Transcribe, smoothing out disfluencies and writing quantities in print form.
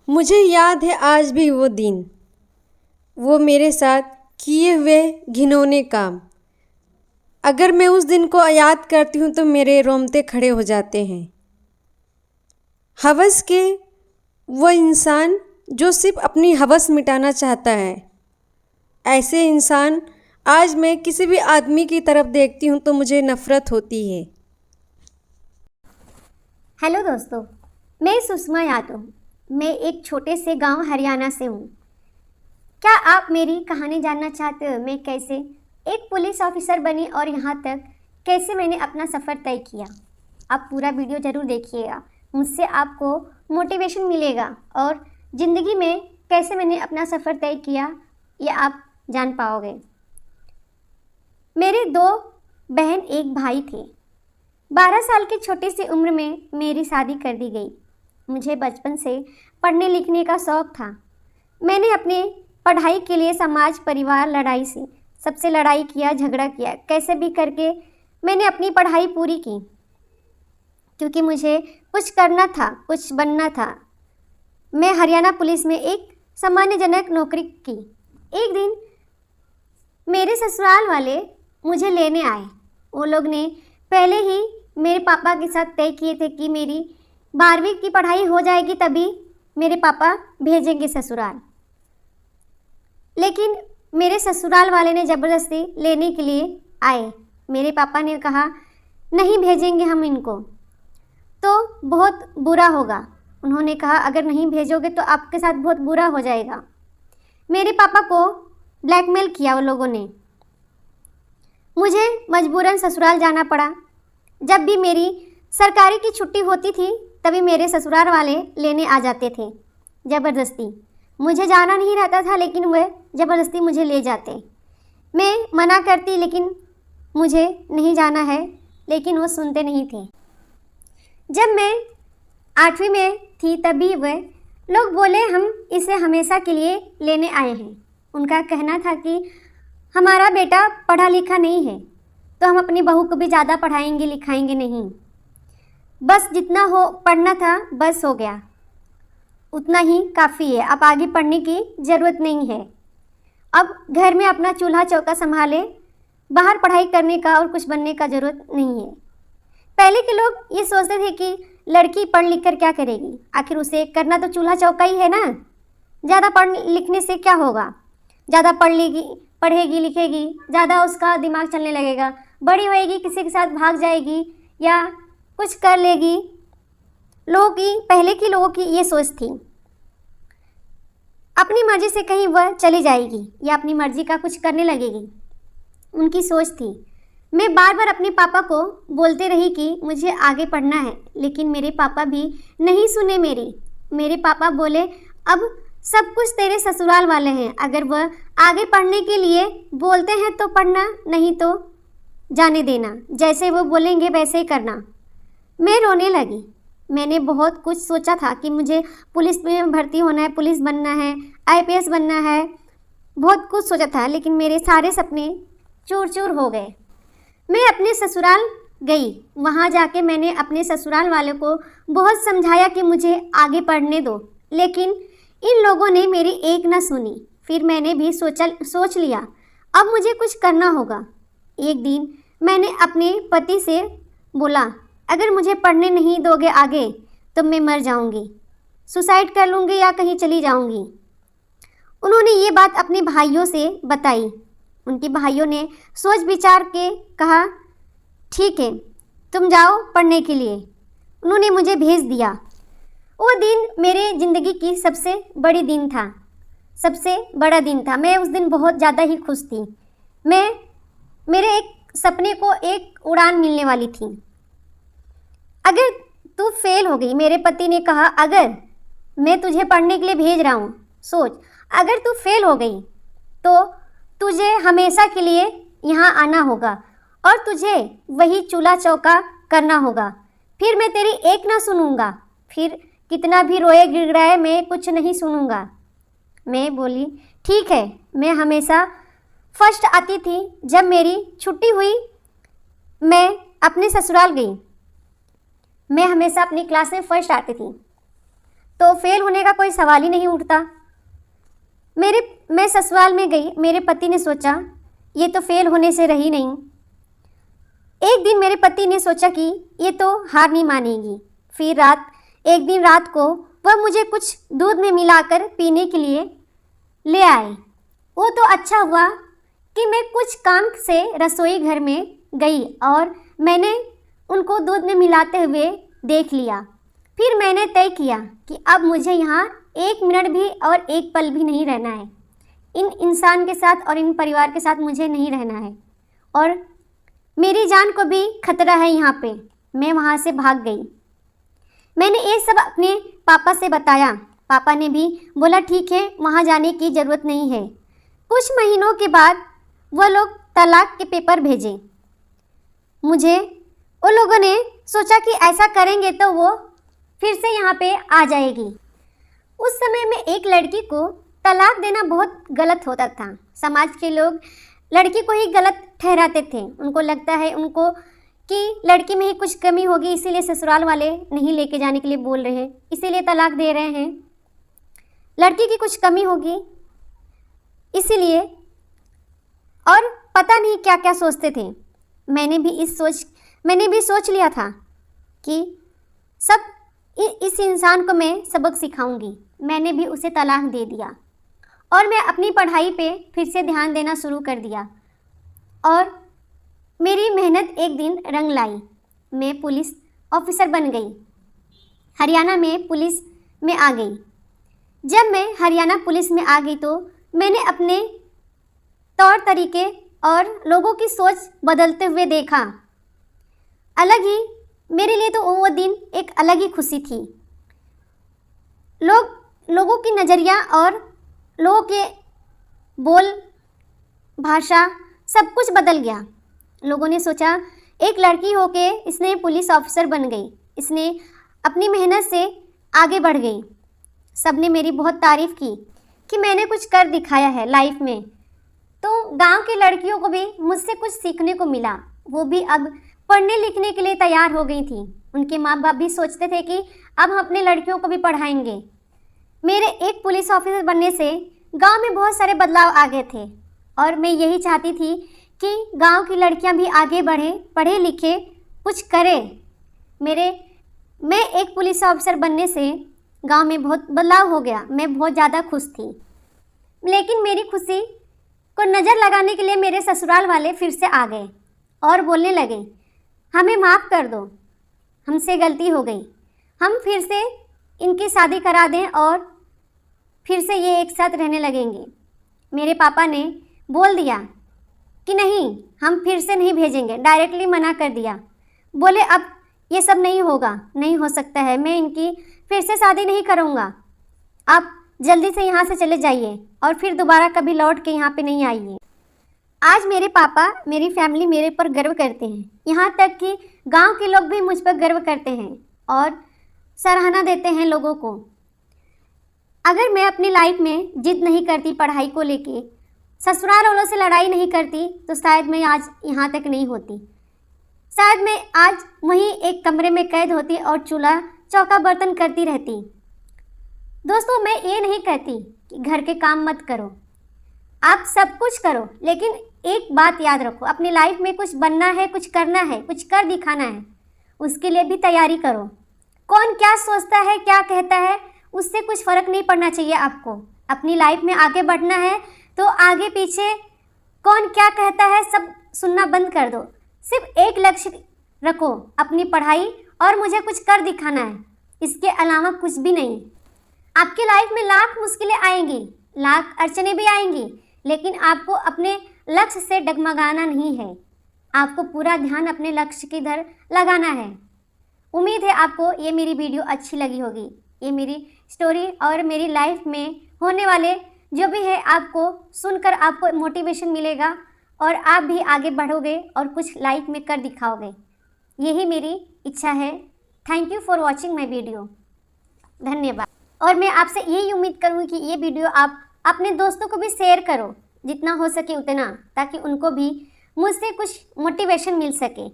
मुझे याद है आज भी वो दिन, वो मेरे साथ किए हुए घिनौने काम। अगर मैं उस दिन को याद करती हूँ तो मेरे रोंगटे खड़े हो जाते हैं। हवस के वो इंसान जो सिर्फ अपनी हवस मिटाना चाहता है, ऐसे इंसान आज मैं किसी भी आदमी की तरफ देखती हूँ तो मुझे नफ़रत होती है। हेलो दोस्तों, मैं सुषमा यादव। मैं एक छोटे से गांव हरियाणा से हूँ। क्या आप मेरी कहानी जानना चाहते हो? मैं कैसे एक पुलिस ऑफिसर बनी और यहाँ तक कैसे मैंने अपना सफ़र तय किया। आप पूरा वीडियो ज़रूर देखिएगा, मुझसे आपको मोटिवेशन मिलेगा और ज़िंदगी में कैसे मैंने अपना सफ़र तय किया ये आप जान पाओगे। मेरे 2 बहन एक भाई थे। 12 साल की छोटी सी उम्र में मेरी शादी कर दी गई। मुझे बचपन से पढ़ने लिखने का शौक़ था। मैंने अपने पढ़ाई के लिए समाज परिवार लड़ाई से सबसे लड़ाई किया, झगड़ा किया, कैसे भी करके मैंने अपनी पढ़ाई पूरी की, क्योंकि मुझे कुछ करना था, कुछ बनना था। मैं हरियाणा पुलिस में एक सम्मानजनक नौकरी की। एक दिन मेरे ससुराल वाले मुझे लेने आए। वो लोग ने पहले ही मेरे पापा के साथ तय किए थे कि मेरी 12वीं की पढ़ाई हो जाएगी तभी मेरे पापा भेजेंगे ससुराल। लेकिन मेरे ससुराल वाले ने ज़बरदस्ती लेने के लिए आए। मेरे पापा ने कहा नहीं भेजेंगे हम इनको, तो बहुत बुरा होगा। उन्होंने कहा अगर नहीं भेजोगे तो आपके साथ बहुत बुरा हो जाएगा। मेरे पापा को ब्लैकमेल किया वो लोगों ने। मुझे मजबूरन ससुराल जाना पड़ा। जब भी मेरी सरकारी की छुट्टी होती थी तभी मेरे ससुराल वाले लेने आ जाते थे ज़बरदस्ती। मुझे जाना नहीं रहता था लेकिन वह ज़बरदस्ती मुझे ले जाते। मैं मना करती लेकिन मुझे नहीं जाना है, लेकिन वो सुनते नहीं थे। जब मैं 8वीं में थी तभी वह लोग बोले हम इसे हमेशा के लिए लेने आए हैं। उनका कहना था कि हमारा बेटा पढ़ा लिखा नहीं है तो हम अपनी बहू को भी ज़्यादा पढ़ाएंगे लिखाएंगे नहीं। बस जितना हो पढ़ना था बस हो गया, उतना ही काफ़ी है। अब आगे पढ़ने की ज़रूरत नहीं है। अब घर में अपना चूल्हा चौका संभाले, बाहर पढ़ाई करने का और कुछ बनने का ज़रूरत नहीं है। पहले के लोग ये सोचते थे कि लड़की पढ़ लिख कर क्या करेगी, आखिर उसे करना तो चूल्हा चौका ही है ना। ज़्यादा पढ़ लिखने से क्या होगा, ज़्यादा पढ़ेगी लिखेगी, ज़्यादा उसका दिमाग चलने लगेगा, बड़ी होएगी किसी के साथ भाग जाएगी या कुछ कर लेगी। पहले के लोगों की ये सोच थी। अपनी मर्जी से कहीं वह चली जाएगी या अपनी मर्जी का कुछ करने लगेगी, उनकी सोच थी। मैं बार बार अपने पापा को बोलते रही कि मुझे आगे पढ़ना है, लेकिन मेरे पापा भी नहीं सुने मेरी। मेरे पापा बोले अब सब कुछ तेरे ससुराल वाले हैं, अगर वह आगे पढ़ने के लिए बोलते हैं तो पढ़ना, नहीं तो जाने देना, जैसे वो बोलेंगे वैसे ही करना। मैं रोने लगी। मैंने बहुत कुछ सोचा था कि मुझे पुलिस में भर्ती होना है, पुलिस बनना है, IPS बनना है, बहुत कुछ सोचा था, लेकिन मेरे सारे सपने चूर चूर हो गए। मैं अपने ससुराल गई। वहाँ जाके मैंने अपने ससुराल वाले को बहुत समझाया कि मुझे आगे पढ़ने दो, लेकिन इन लोगों ने मेरी एक न सुनी। फिर मैंने भी सोच लिया अब मुझे कुछ करना होगा। एक दिन मैंने अपने पति से बोला अगर मुझे पढ़ने नहीं दोगे आगे तो मैं मर जाऊंगी, सुसाइड कर लूँगी या कहीं चली जाऊंगी। उन्होंने ये बात अपने भाइयों से बताई। उनके भाइयों ने सोच विचार के कहा ठीक है तुम जाओ पढ़ने के लिए। उन्होंने मुझे भेज दिया। वो दिन मेरे ज़िंदगी की सबसे बड़ी दिन था, सबसे बड़ा दिन था। मैं उस दिन बहुत ज़्यादा ही खुश थी। मेरे एक सपने को एक उड़ान मिलने वाली थी। अगर तू फेल हो गई, मेरे पति ने कहा अगर मैं तुझे पढ़ने के लिए भेज रहा हूँ, सोच अगर तू फेल हो गई तो तुझे हमेशा के लिए यहाँ आना होगा और तुझे वही चूल्हा चौका करना होगा। फिर मैं तेरी एक ना सुनूंगा, फिर कितना भी रोए गिड़गिड़ाए मैं कुछ नहीं सुनूंगा। मैं बोली ठीक है। मैं हमेशा फर्स्ट आती थी। जब मेरी छुट्टी हुई मैं अपने ससुराल गई। मैं हमेशा अपनी क्लास में फर्स्ट आती थी। तो फेल होने का कोई सवाल ही नहीं उठता। मैं ससुराल में गई। मेरे पति ने सोचा ये तो फेल होने से रही नहीं। एक दिन मेरे पति ने सोचा कि ये तो हार नहीं मानेगी। फिर एक दिन रात को वह मुझे कुछ दूध में मिलाकर पीने के लिए ले आए। वो तो अच्छा हुआ कि मैं कुछ काम से रसोई घर में गई और मैंने उनको दूध में मिलाते हुए देख लिया। फिर मैंने तय किया कि अब मुझे यहाँ 1 मिनट भी और 1 पल भी नहीं रहना है। इन इंसान के साथ और इन परिवार के साथ मुझे नहीं रहना है और मेरी जान को भी खतरा है यहाँ पे। मैं वहाँ से भाग गई। मैंने ये सब अपने पापा से बताया। पापा ने भी बोला ठीक है, वहाँ जाने की ज़रूरत नहीं है। कुछ महीनों के बाद वह लोग तलाक के पेपर भेजे मुझे। उन लोगों ने सोचा कि ऐसा करेंगे तो वो फिर से यहाँ पे आ जाएगी। उस समय में एक लड़की को तलाक देना बहुत गलत होता था। समाज के लोग लड़की को ही गलत ठहराते थे। उनको लगता है उनको कि लड़की में ही कुछ कमी होगी, इसीलिए ससुराल वाले नहीं लेके जाने के लिए बोल रहे हैं, इसीलिए तलाक दे रहे हैं। लड़की की कुछ कमी होगी इसीलिए, और पता नहीं क्या क्या सोचते थे। मैंने भी सोच लिया था कि इस इंसान को मैं सबक सिखाऊंगी। मैंने भी उसे तलाक दे दिया और मैं अपनी पढ़ाई पे फिर से ध्यान देना शुरू कर दिया और मेरी मेहनत एक दिन रंग लाई। मैं पुलिस ऑफिसर बन गई। हरियाणा में पुलिस में आ गई। जब मैं हरियाणा पुलिस में आ गई तो मैंने अपने तौर तरीके और लोगों की सोच बदलते हुए देखा। अलग ही मेरे लिए तो वो दिन एक अलग ही खुशी थी। लोगों की नज़रिया और लोगों के बोल भाषा सब कुछ बदल गया। लोगों ने सोचा एक लड़की होके इसने पुलिस ऑफिसर बन गई, इसने अपनी मेहनत से आगे बढ़ गई। सबने मेरी बहुत तारीफ़ की कि मैंने कुछ कर दिखाया है लाइफ में। तो गांव की लड़कियों को भी मुझसे कुछ सीखने को मिला। वो भी अब पढ़ने लिखने के लिए तैयार हो गई थी। उनके माँ बाप भी सोचते थे कि अब हम अपने लड़कियों को भी पढ़ाएंगे। मेरे एक पुलिस ऑफिसर बनने से गांव में बहुत सारे बदलाव आ गए थे और मैं यही चाहती थी कि गांव की लड़कियां भी आगे बढ़ें, पढ़े लिखे कुछ करें। मैं एक पुलिस ऑफिसर बनने से गांव में बहुत बदलाव हो गया। मैं बहुत ज़्यादा खुश थी। लेकिन मेरी खुशी को नज़र लगाने के लिए मेरे ससुराल वाले फिर से आ गए और बोलने लगे हमें माफ़ कर दो, हमसे गलती हो गई, हम फिर से इनकी शादी करा दें और फिर से ये एक साथ रहने लगेंगे। मेरे पापा ने बोल दिया कि नहीं, हम फिर से नहीं भेजेंगे, डायरेक्टली मना कर दिया। बोले अब ये सब नहीं होगा, नहीं हो सकता है, मैं इनकी फिर से शादी नहीं करूँगा, आप जल्दी से यहाँ से चले जाइए और फिर दोबारा कभी लौट के यहाँ पे नहीं आइए। आज मेरे पापा, मेरी फैमिली मेरे पर गर्व करते हैं। यहाँ तक कि गांव के लोग भी मुझ पर गर्व करते हैं और सराहना देते हैं लोगों को। अगर मैं अपनी लाइफ में जिद नहीं करती पढ़ाई को लेके, ससुराल वालों से लड़ाई नहीं करती, तो शायद मैं आज यहाँ तक नहीं होती। शायद मैं आज वहीं एक कमरे में कैद होती और चूल्हा चौका बर्तन करती रहती। दोस्तों, मैं ये नहीं कहती कि घर के काम मत करो, आप सब कुछ करो, लेकिन एक बात याद रखो, अपनी लाइफ में कुछ बनना है, कुछ करना है, कुछ कर दिखाना है, उसके लिए भी तैयारी करो। कौन क्या सोचता है, क्या कहता है, उससे कुछ फ़र्क नहीं पड़ना चाहिए आपको। अपनी लाइफ में आगे बढ़ना है तो आगे पीछे कौन क्या कहता है सब सुनना बंद कर दो। सिर्फ एक लक्ष्य रखो, अपनी पढ़ाई और मुझे कुछ कर दिखाना है, इसके अलावा कुछ भी नहीं। आपकी लाइफ में लाख मुश्किलें आएंगी, लाख अड़चने भी आएंगी, लेकिन आपको अपने लक्ष्य से डगमगाना नहीं है। आपको पूरा ध्यान अपने लक्ष्य की तरफ लगाना है। उम्मीद है आपको ये मेरी वीडियो अच्छी लगी होगी। ये मेरी स्टोरी और मेरी लाइफ में होने वाले जो भी है आपको सुनकर आपको मोटिवेशन मिलेगा और आप भी आगे बढ़ोगे और कुछ लाइफ में कर दिखाओगे। यही मेरी इच्छा है। Thank you for watching my video. धन्यवाद। और मैं आपसे यही उम्मीद करूँगी कि ये वीडियो आप अपने दोस्तों को भी शेयर करो, जितना हो सके उतना, ताकि उनको भी मुझसे कुछ मोटिवेशन मिल सके।